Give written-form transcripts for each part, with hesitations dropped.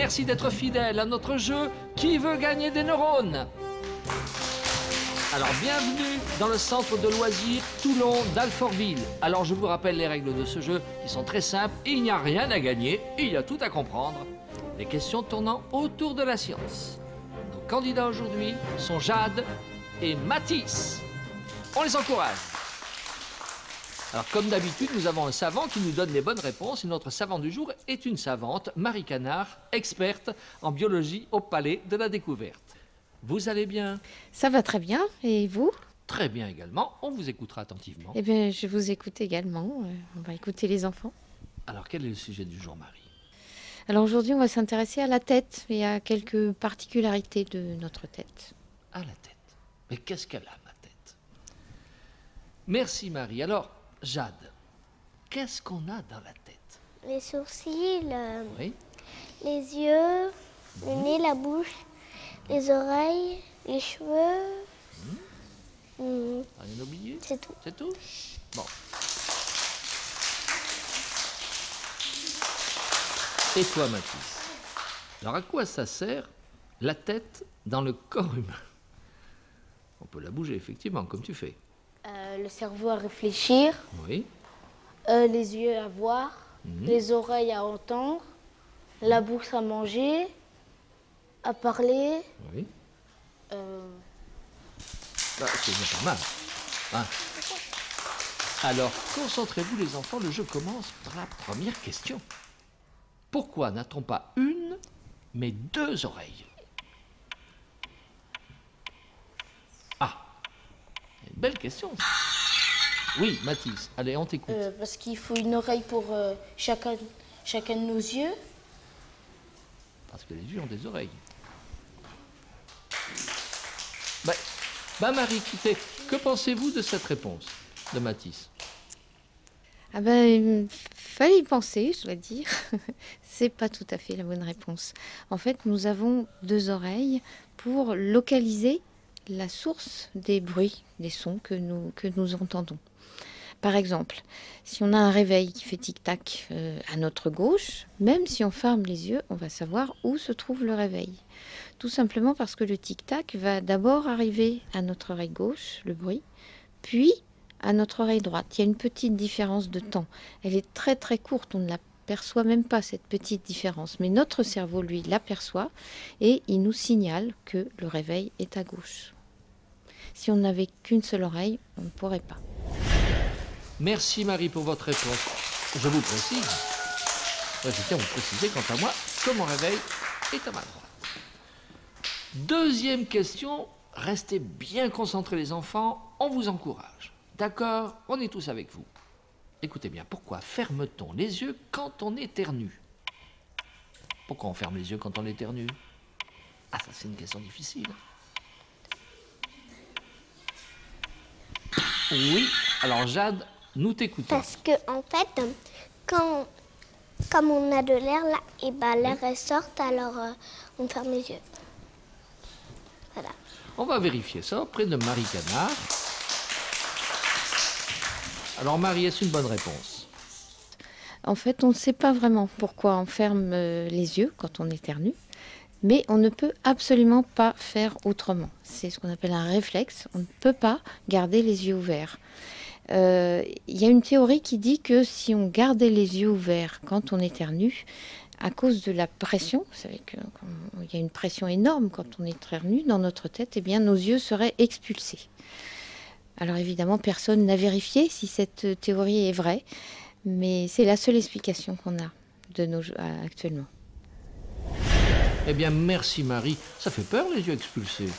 merci d'être fidèle à notre jeu Qui veut gagner des neurones? Alors, bienvenue dans le centre de loisirs Toulon d'Alfortville. Alors, je vous rappelle les règles de ce jeu qui sont très simples. Il n'y a rien à gagner, il y a tout à comprendre. Les questions tournant autour de la science. Nos candidats aujourd'hui sont Jade et Mathis. On les encourage. Alors, comme d'habitude, nous avons un savant qui nous donne les bonnes réponses. Et notre savant du jour est une savante, Marie Canard, experte en biologie au Palais de la Découverte. Vous allez bien? Ça va très bien, et vous? Très bien également, on vous écoutera attentivement. Eh bien, je vous écoute également, on va écouter les enfants. Alors, quel est le sujet du jour, Marie? Alors aujourd'hui, on va s'intéresser à la tête et à quelques particularités de notre tête. À la tête. Mais qu'est-ce qu'elle a, ma tête? Merci, Marie. Alors, Jade, qu'est-ce qu'on a dans la tête? Les sourcils, Oui. les yeux, le nez, la bouche, les oreilles, les cheveux. Rien oublié? C'est tout. C'est tout? Bon. Et toi, Mathis? Alors, à quoi ça sert la tête dans le corps humain? On peut la bouger, effectivement, comme tu fais. Le cerveau à réfléchir, Oui. les yeux à voir, les oreilles à entendre, la bouche à manger, à parler. Oui. Bah, c'est déjà pas mal. Hein? Alors, concentrez-vous les enfants, le jeu commence par la première question. Pourquoi n'a-t-on pas une, mais deux oreilles? Ah, une belle question. Ça. Oui, Mathis, allez, on t'écoute. Parce qu'il faut une oreille pour chacun de nos yeux. Parce que les yeux ont des oreilles. Marie, que pensez-vous de cette réponse de Mathis? Ah ben, il fallait y penser, je dois dire. C'est pas tout à fait la bonne réponse. En fait, nous avons deux oreilles pour localiser la source des bruits, des sons que nous entendons. Par exemple, si on a un réveil qui fait tic-tac à notre gauche, même si on ferme les yeux, on va savoir où se trouve le réveil. Tout simplement parce que le tic-tac va d'abord arriver à notre oreille gauche, le bruit, puis à notre oreille droite. Il y a une petite différence de temps. Elle est très très courte, on ne l'aperçoit même pas cette petite différence. Mais notre cerveau, lui, l'aperçoit et il nous signale que le réveil est à gauche. Si on n'avait qu'une seule oreille, on ne pourrait pas. Merci Marie pour votre réponse. Je vous précise, je tiens à vous préciser quant à moi que mon réveil est à ma droite. Deuxième question, restez bien concentrés les enfants, on vous encourage. D'accord? On est tous avec vous. Écoutez bien, pourquoi ferme-t-on les yeux quand on éternue? Pourquoi on ferme les yeux quand on éternue? Ah, ça c'est une question difficile. Oui, alors Jade, nous t'écoutons. Parce que en fait, comme on a de l'air là, et ben l'air elle sort, alors on ferme les yeux. Voilà. On va vérifier ça auprès de Marie Canard. Alors Marie, est-ce une bonne réponse? En fait, on ne sait pas vraiment pourquoi on ferme les yeux quand on éternue, mais on ne peut absolument pas faire autrement. C'est ce qu'on appelle un réflexe. On ne peut pas garder les yeux ouverts. Il y a une théorie qui dit que si on gardait les yeux ouverts quand on éternue, à cause de la pression, vous savez qu'il y a une pression énorme quand on éternue dans notre tête, eh bien nos yeux seraient expulsés. Alors évidemment, personne n'a vérifié si cette théorie est vraie, mais c'est la seule explication qu'on a actuellement. Eh bien, merci Marie. Ça fait peur les yeux expulsés.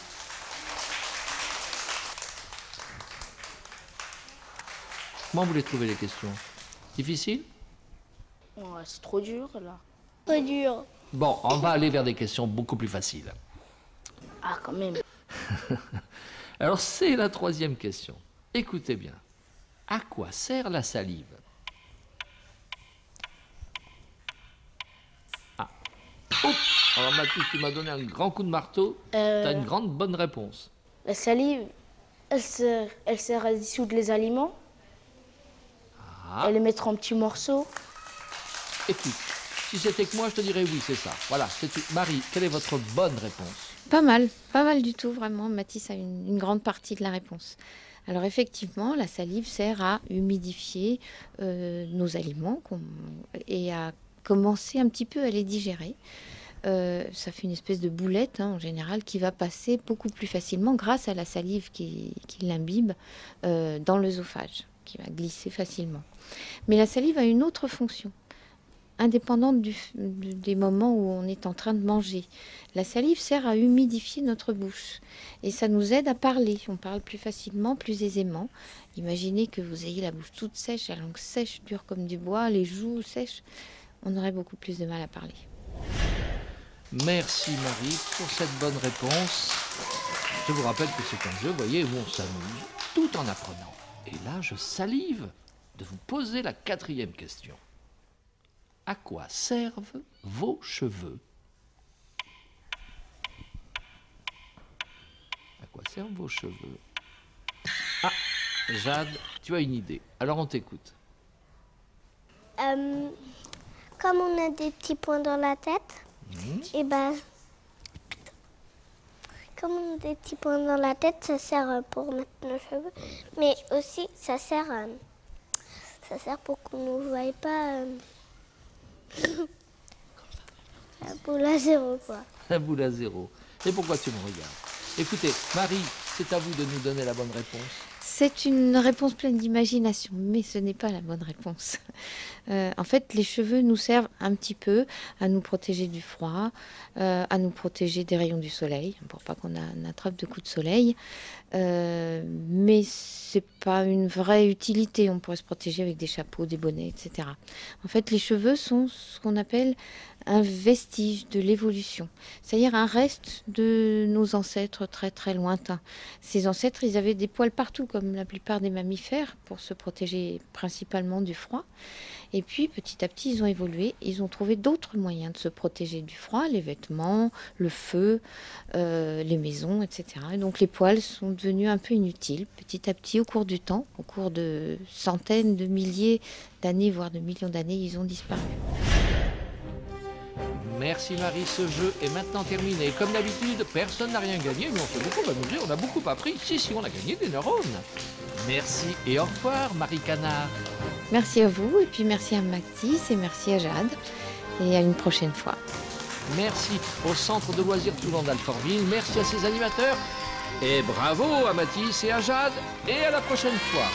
Comment vous les trouvez les questions? Difficiles? Ouais, c'est trop dur là. Trop dur. Bon, on va aller vers des questions beaucoup plus faciles. Ah, quand même. Alors, c'est la troisième question. Écoutez bien. À quoi sert la salive? Ah. Oh. Alors, Mathis, tu m'as donné un grand coup de marteau. Tu as une grande bonne réponse. La salive, elle sert à dissoudre les aliments, Ah. à les mettre en petits morceaux. Et puis, Si c'était que moi, je te dirais oui, c'est ça. Voilà, Marie, quelle est votre bonne réponse? Pas mal du tout, vraiment. Mathis a une grande partie de la réponse. Alors effectivement, la salive sert à humidifier nos aliments et à commencer un petit peu à les digérer. Ça fait une espèce de boulette en général qui va passer beaucoup plus facilement grâce à la salive qui l'imbibe dans l'œsophage, qui va glisser facilement. Mais la salive a une autre fonction, indépendante des moments où on est en train de manger. La salive sert à humidifier notre bouche et ça nous aide à parler. On parle plus facilement, plus aisément. Imaginez que vous ayez la bouche toute sèche, la langue sèche, dure comme du bois, les joues sèches. On aurait beaucoup plus de mal à parler. Merci Marie pour cette bonne réponse. Je vous rappelle que c'est un jeu, vous voyez, où on s'amuse tout en apprenant. Et là, je salive de vous poser la 4e question. À quoi servent vos cheveux? À quoi servent vos cheveux? Ah, Jade, tu as une idée. Alors on t'écoute. Comme on a des petits points dans la tête, et ben, comme on a des petits points dans la tête, ça sert pour mettre nos cheveux, mais aussi ça sert pour qu'on ne voie pas la boule à zéro, quoi. La boule à zéro. Et pourquoi tu me regardes? Écoutez, Marie, c'est à vous de nous donner la bonne réponse. C'est une réponse pleine d'imagination, mais ce n'est pas la bonne réponse. En fait, les cheveux nous servent un petit peu à nous protéger du froid, à nous protéger des rayons du soleil, pour pas qu'on attrape de coups de soleil. Mais c'est pas une vraie utilité. On pourrait se protéger avec des chapeaux, des bonnets, etc. En fait, les cheveux sont ce qu'on appelle un vestige de l'évolution, c'est-à-dire un reste de nos ancêtres très très lointains. Ces ancêtres, ils avaient des poils partout, comme la plupart des mammifères, pour se protéger principalement du froid. Et puis, petit à petit, ils ont évolué. Ils ont trouvé d'autres moyens de se protéger du froid, les vêtements, le feu, les maisons, etc. Et donc, les poils sont devenus un peu inutiles, petit à petit, au cours du temps. Au cours de centaines, de milliers d'années, voire de millions d'années, ils ont disparu. Merci Marie, ce jeu est maintenant terminé. Comme d'habitude, personne n'a rien gagné, mais on s'est beaucoup amusé, on a beaucoup appris. Si, on a gagné des neurones. Merci et au revoir Marie Canard. Merci à vous, et puis merci à Mathis, et merci à Jade, et à une prochaine fois. Merci au Centre de loisirs Toulon d'Alfortville, merci à ses animateurs, et bravo à Mathis et à Jade, et à la prochaine fois.